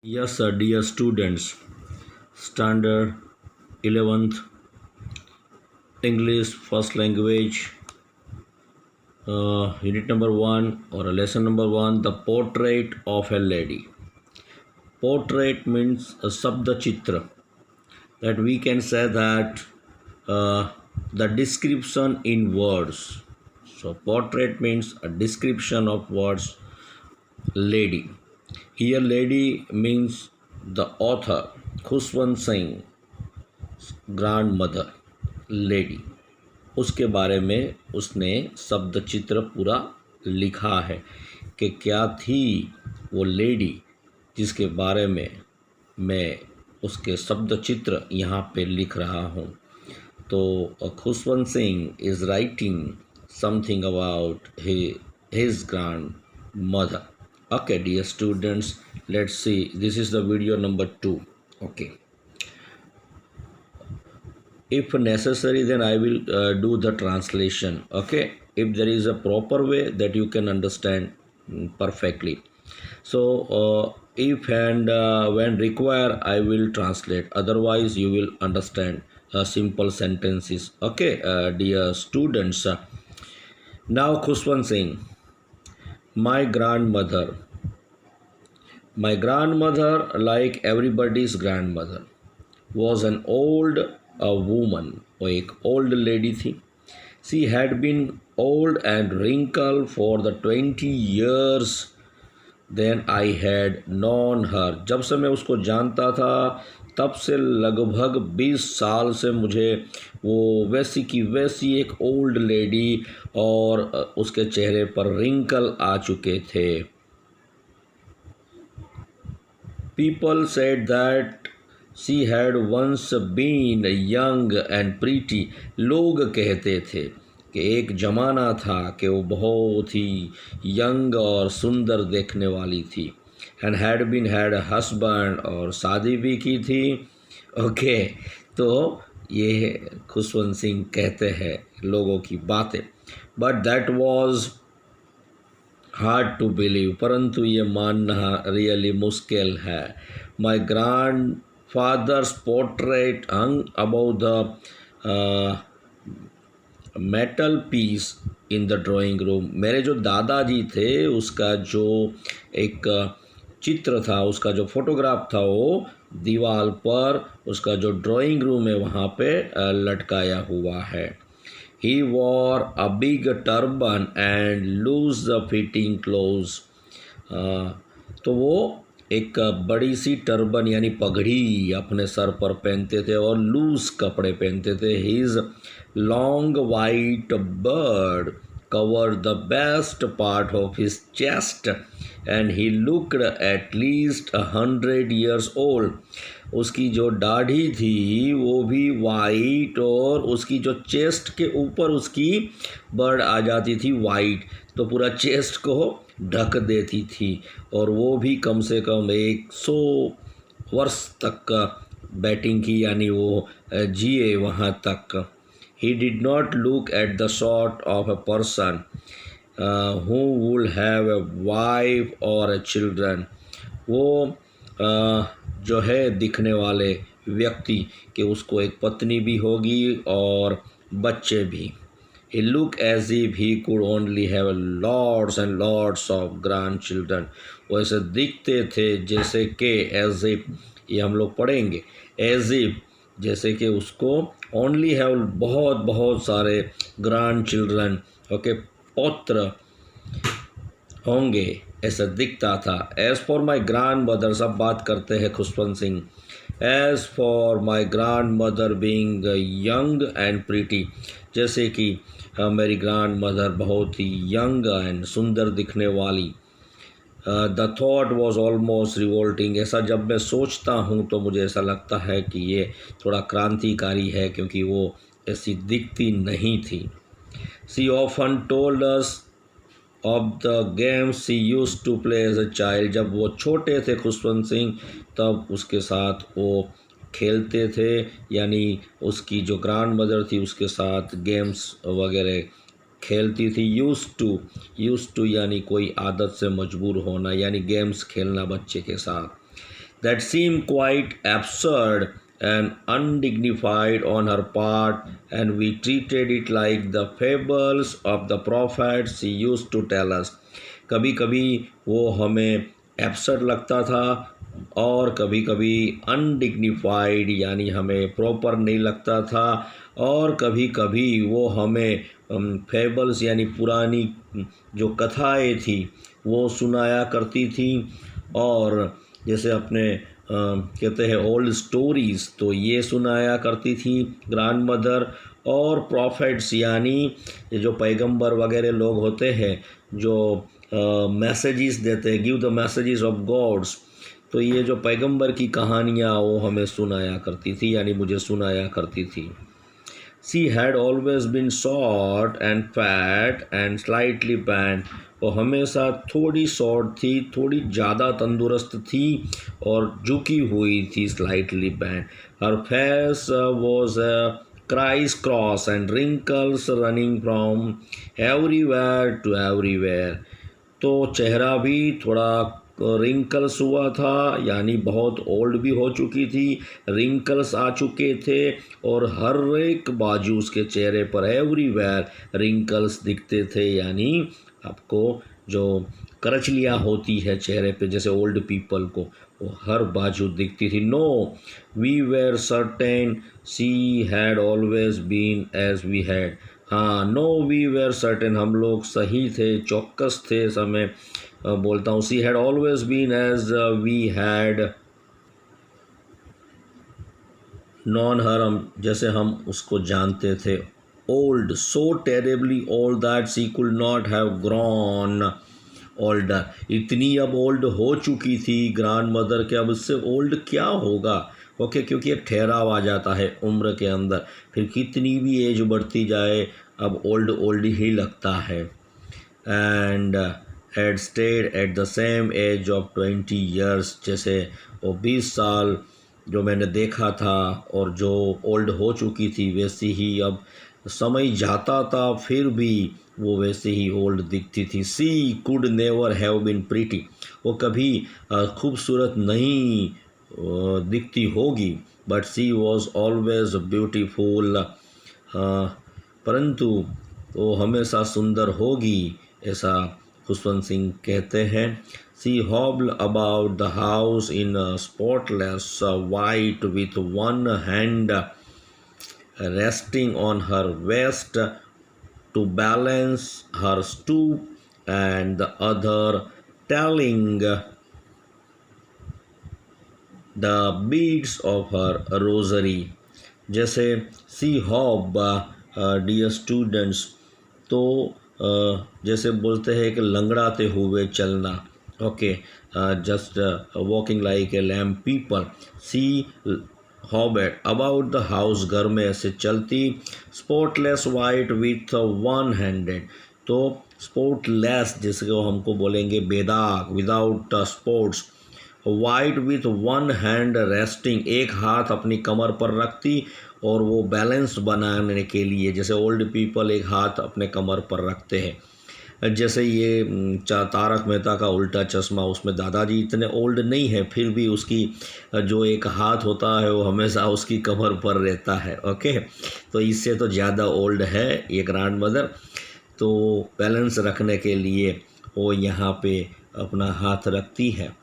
Yes, sir, dear students, standard 11th English first language, unit number 1 or lesson number 1, the portrait of a lady. Portrait means a sabda chitra, that we can say that the description in words. So portrait means a description of words, lady. Here lady means the author Khushwant Singh grand mother lady, उसके बारे में उसने शब्द चित्र पूरा लिखा है कि क्या थी वो लेडी जिसके बारे में मैं उसके शब्द चित्र यहाँ पे लिख रहा हूँ. तो Khushwant Singh is writing something about his grand mother. Okay, dear students, let's see. This is the video number 2. Okay. If necessary, then I will do the translation. Okay, if there is a proper way that you can understand perfectly. So if and when required, I will translate. Otherwise, you will understand simple sentences. Okay, dear students. Now Khushwant Singh, my grandmother. My grandmother, like everybody's grandmother, was an old woman, वो एक old lady थी. She had been old and wrinkled for the 20 years then I had known her. जब से मैं उसको जानता था तब से लगभग 20 साल से मुझे वो वैसी की वैसी एक ओल्ड लेडी और उसके चेहरे पर रिंकल आ चुके थे. People said that she had once been young and pretty. लोग कहते थे कि एक ज़माना था कि वो बहुत ही यंग और सुंदर देखने वाली थी. And had a husband, और शादी भी की थी. ओके, तो ये खुशवंत सिंह कहते हैं लोगों की बातें. But that was hard to believe, परंतु ये मानना रियली मुश्किल है. My grandfather's portrait hung about the mantel piece in the drawing room. मेरे जो दादाजी थे उसका जो एक चित्र था, उसका जो फोटोग्राफ था वो दीवार पर उसका जो ड्राइंग रूम है वहाँ पे लटकाया हुआ है. He wore a big turban and loose fitting clothes. तो वो एक बड़ी सी टर्बन यानी पगड़ी अपने सर पर पहनते थे और लूज कपड़े पहनते थे. His long white beard covered the best part of his chest and he looked at least 100 years old. उसकी जो दाढ़ी थी वो भी वाइट और उसकी जो चेस्ट के ऊपर उसकी बर्ड आ जाती थी वाइट, तो पूरा चेस्ट को ढक देती थी और वो भी कम से कम 100 वर्ष तक बैटिंग की, यानी वो जिए वहाँ तक. He did not look at the sort of a person who would have a wife or a children. वो जो है दिखने वाले व्यक्ति कि उसको एक पत्नी भी होगी और बच्चे भी. He looked as if he could only have lots and lots of grandchildren. वो ऐसे दिखते थे जैसे कि as if, ये हम लोग पढ़ेंगे, as if जैसे कि उसको only have बहुत बहुत सारे grandchildren, ओके, पौत्र होंगे, ऐसा दिखता था. As for my grand mother, सब बात करते हैं Khushwant Singh. As for my grand mother being young and pretty, जैसे कि मेरी ग्रांड मदर बहुत ही यंग एंड सुंदर दिखने वाली. The thought was almost revolting, ऐसा जब मैं सोचता हूँ तो मुझे ऐसा लगता है कि ये थोड़ा क्रांतिकारी है क्योंकि वो ऐसी दिखती नहीं थी. She often told us of the games she used to play as a child. जब वो छोटे थे खुशवंत सिंह तब उसके साथ वो खेलते थे, यानी उसकी जो ग्रैंड मदर थी उसके साथ गेम्स वगैरह खेलती थी. यूज्ड टू यानी कोई आदत से मजबूर होना, यानी गेम्स खेलना बच्चे के साथ. that seemed quite absurd and undignified on her part, and we treated it like the fables of the prophets she used to tell us. कभी कभी वो हमें एब्सर्ड लगता था और कभी कभी अनडिग्निफाइड यानी हमें प्रॉपर नहीं लगता था, और कभी कभी वो हमें फेबल्स यानी पुरानी जो कथाएँ थी वो सुनाया करती थी। और जैसे अपने कहते हैं ओल्ड स्टोरीज़, तो ये सुनाया करती थी ग्रैंड मदर। और प्रॉफिट्स यानी ये जो पैगंबर वगैरह लोग होते हैं जो मैसेजेस देते हैं, give the messages of gods, तो ये जो पैगंबर की कहानियाँ वो हमें सुनाया करती थी यानी मुझे सुनाया करती थी। She had always been short and fat and slightly bent। वो हमेशा थोड़ी शॉर्ट थी, थोड़ी ज़्यादा तंदुरुस्त थी और झुकी हुई थी, slightly bent. Her face was criss cross and wrinkles running from everywhere to everywhere. तो चेहरा भी थोड़ा रिंकल्स हुआ था यानी बहुत ओल्ड भी हो चुकी थी, रिंकल्स आ चुके थे और हर एक बाजू उसके चेहरे पर एवरीवेयर रिंकल्स दिखते थे यानी आपको जो करचलियाँ होती है चेहरे पे जैसे ओल्ड पीपल को, वो हर बाजू दिखती थी। No we were certain she had always been as we had. हाँ, नो वी वेर सर्टेन, हम लोग सही थे, चौकस थे। समय बोलता हूँ, she had always been as we had known her, हम जैसे हम उसको जानते थे। Old, so terribly old that she could not have grown older. इतनी अब ओल्ड हो चुकी थी ग्रैंड मदर के, अब इससे ओल्ड क्या होगा। ओके, क्योंकि एक ठहराव आ जाता है उम्र के अंदर, फिर कितनी भी एज बढ़ती जाए अब ओल्ड ओल्ड ही लगता है। And had stayed at the same age of 20 years, जैसे वो 20 साल जो मैंने देखा था और जो ओल्ड हो चुकी थी वैसी ही अब समय जाता था फिर भी वो वैसे ही ओल्ड दिखती थी। She could never have been pretty, वो कभी खूबसूरत नहीं दिखती होगी, but she was always beautiful, परंतु वो हमेशा सुंदर होगी, ऐसा खुशवंत सिंह कहते हैं। She hobbled about the house in spotless white with one hand resting on her waist to balance her stoop and the other telling the beads of her rosary। जैसे सी hob dear students, तो जैसे बोलते हैं कि लंगड़ाते हुए चलना। Okay, just walking like a lame people. She hobbled about the house, घर में ऐसे चलती। Spotless white with one handed, तो स्पॉटलेस जैसे को हमको बोलेंगे बेदाग, without spots. White with one hand resting, एक हाथ अपनी कमर पर रखती और वो बैलेंस बनाने के लिए, जैसे ओल्ड पीपल एक हाथ अपने कमर पर रखते हैं। जैसे ये तारक मेहता का उल्टा चश्मा, उसमें दादाजी इतने ओल्ड नहीं है फिर भी उसकी जो एक हाथ होता है वो हमेशा उसकी कमर पर रहता है। ओके, तो इससे तो ज़्यादा ओल्ड है ये ग्रैंड मदर, तो बैलेंस रखने के लिए वो यहाँ पे अपना हाथ रखती है।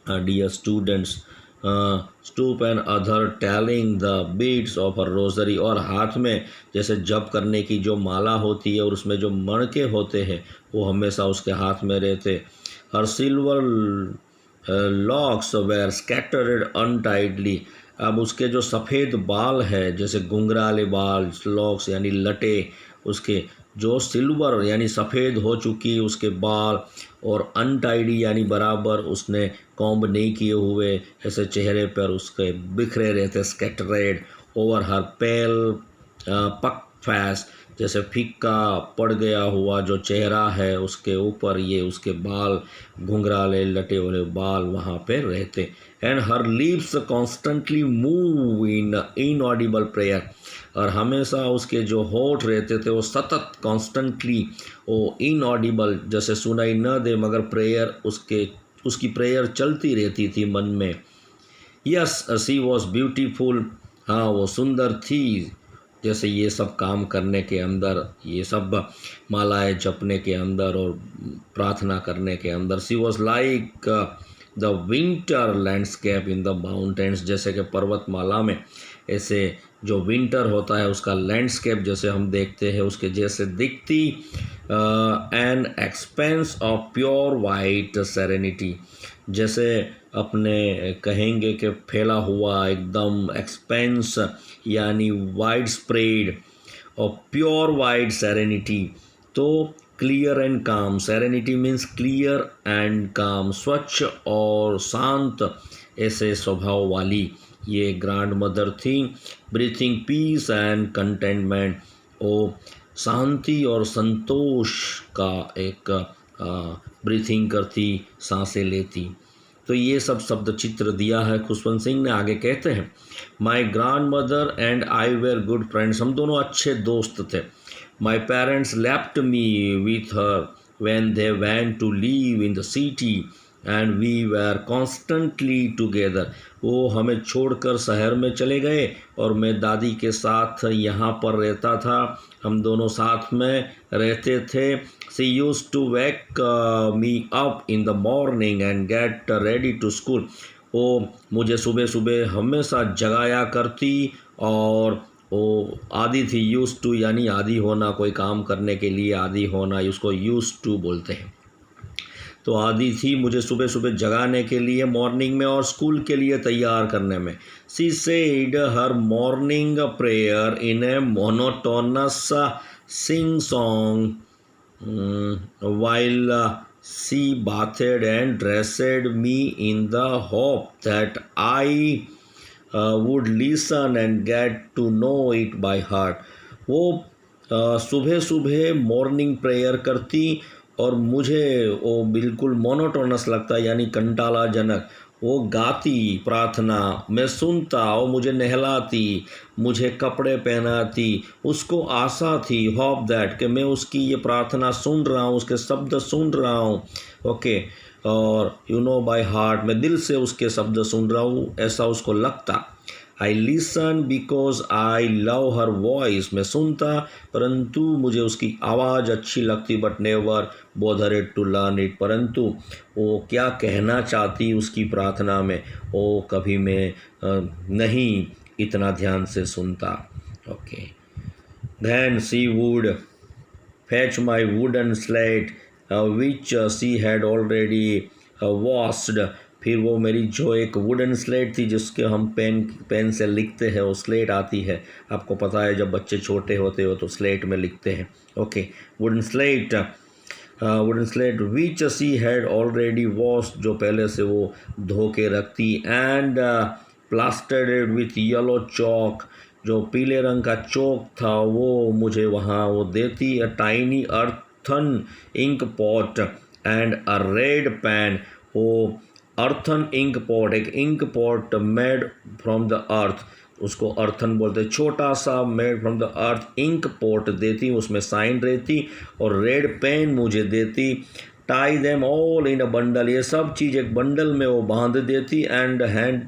Dear students, stoop and other telling the beads of a rosary, और हाथ में जैसे जप करने की जो माला होती है और उसमें जो मणके होते हैं वो हमेशा उसके हाथ में रहते। हर silver locks where scattered untidily, अब उसके जो सफ़ेद बाल है जैसे घुंघराले बाल, लॉक्स यानी लटे, उसके जो सिल्वर यानी सफ़ेद हो चुकी उसके बाल, और अनटाइडी यानी बराबर उसने कॉम्ब नहीं किए हुए, ऐसे चेहरे पर उसके बिखरे रहते, स्कैटरेड ओवर हर पेल पक फैस, जैसे फीका पड़ गया हुआ जो चेहरा है उसके ऊपर ये उसके बाल, घुंघराले लटे वाले बाल वहाँ पे रहते। And her lips constantly move in inaudible prayer, और हमेशा उसके जो होठ रहते थे वो सतत कॉन्स्टेंटली वो इनऑडिबल, जैसे सुनाई न दे मगर प्रेयर उसकी प्रेयर चलती रहती थी मन में। यस सी वॉज ब्यूटीफुल, हाँ वो सुंदर थी। जैसे ये सब काम करने के अंदर, ये सब मालाएं जपने के अंदर और प्रार्थना करने के अंदर, she was like the winter landscape in the mountains, जैसे कि पर्वतमाला में ऐसे जो विंटर होता है उसका लैंडस्केप जैसे हम देखते हैं उसके जैसे दिखती। An expense of pure white serenity, जैसे अपने कहेंगे कि फैला हुआ एकदम एक्सपेंस यानी वाइड स्प्रेड और प्योर वाइड सेरेनिटी। तो क्लियर एंड काम, सेरेनिटी मीन्स क्लियर एंड काम, स्वच्छ और शांत ऐसे स्वभाव वाली ये ग्रैंड मदर थी। ब्रीथिंग पीस एंड कंटेंटमेंट, वो शांति और संतोष का एक ब्रीथिंग करती, सांसें लेती। तो ये सब शब्द चित्र दिया है खुशवंत सिंह ने। आगे कहते हैं my grandmother and I were good friends, हम दोनों अच्छे दोस्त थे। My parents left me with her when they went to live in the city and we were constantly together, वो हमें छोड़कर शहर में चले गए और मैं दादी के साथ यहाँ पर रहता था, हम दोनों साथ में रहते थे। She used to wake me up in the morning and get ready to school, वो मुझे सुबह सुबह हमेशा जगाया करती और वो आदी थी, यूज्ड टू यानी आदी होना, कोई काम करने के लिए आदी होना, उसको यूज्ड टू बोलते हैं। तो आदी थी मुझे सुबह सुबह जगाने के लिए मॉर्निंग में और स्कूल के लिए तैयार करने में। She said her morning prayer in A monotonous sing song while she bathed and dressed me in the hope that I would listen and get to know it by heart। वो सुबह सुबह morning prayer करती और मुझे वो बिल्कुल monotonous लगता यानी कंटालाजनक, वो गाती प्रार्थना, मैं सुनता, वो मुझे नहलाती, मुझे कपड़े पहनाती, उसको आशा थी, होप दैट कि मैं उसकी ये प्रार्थना सुन रहा हूँ, उसके शब्द सुन रहा हूँ। ओके, और यू नो बाय हार्ट, मैं दिल से उसके शब्द सुन रहा हूँ, ऐसा उसको लगता। I listen because I love her voice, मैं सुनता परंतु मुझे उसकी आवाज़ अच्छी लगती, but never bothered to learn it, परंतु वो क्या कहना चाहती उसकी प्रार्थना में वो कभी मैं नहीं इतना ध्यान से सुनता। Okay, then she would fetch my wooden slate which she had already washed, फिर वो मेरी जो एक वुडन स्लेट थी जिसके हम पेन से लिखते हैं, वो स्लेट आती है, आपको पता है जब बच्चे छोटे होते हो तो स्लेट में लिखते हैं। Okay, wooden slate which she had already wash, जो पहले से वो धो के रखती, and plastered with yellow chalk, जो पीले रंग का चौक था वो मुझे वहाँ वो देती। A tiny earthen ink pot and a red pen, वो अर्थन इंक पॉट, एक ink pot made from the earth, उसको अर्थन बोलते, छोटा सा made from the earth ink pot देती, उसमें साइन रहती, और रेड पेन मुझे देती। Tie them all in a bundle, ये सब चीज़ एक बंडल में वो बांध देती, and hand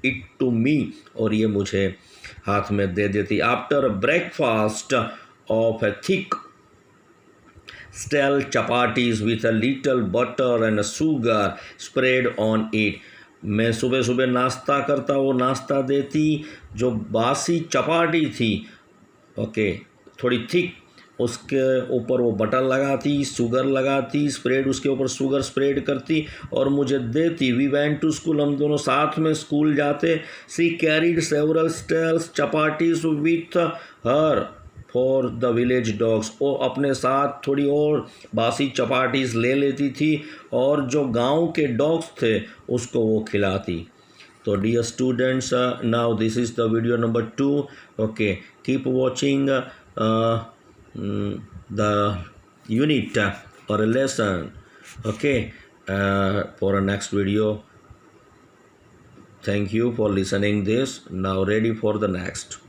it to me, और ये मुझे हाथ में दे देती। After breakfast of a thick stale chapatis with a little butter and sugar spread on it, मैं सुबह सुबह नाश्ता करता, वो नाश्ता देती जो बासी चपाटी थी, ओके, थोड़ी थिक, उसके ऊपर वो बटर लगाती, शुगर लगाती, स्प्रेड उसके ऊपर शुगर स्प्रेड करती और मुझे देती। वी वेंट टू स्कूल, हम दोनों साथ में स्कूल जाते। She carried several stales chapatis with her for the village dogs, वो अपने साथ थोड़ी और बासी चपाटीज ले लेती थी और जो गांव के डॉग्स थे उसको वो खिलाती। तो dear students, now this is the video number 2। Okay, keep watching the unit or a lesson, okay, for a next video. Thank you for listening this. Now ready for the next.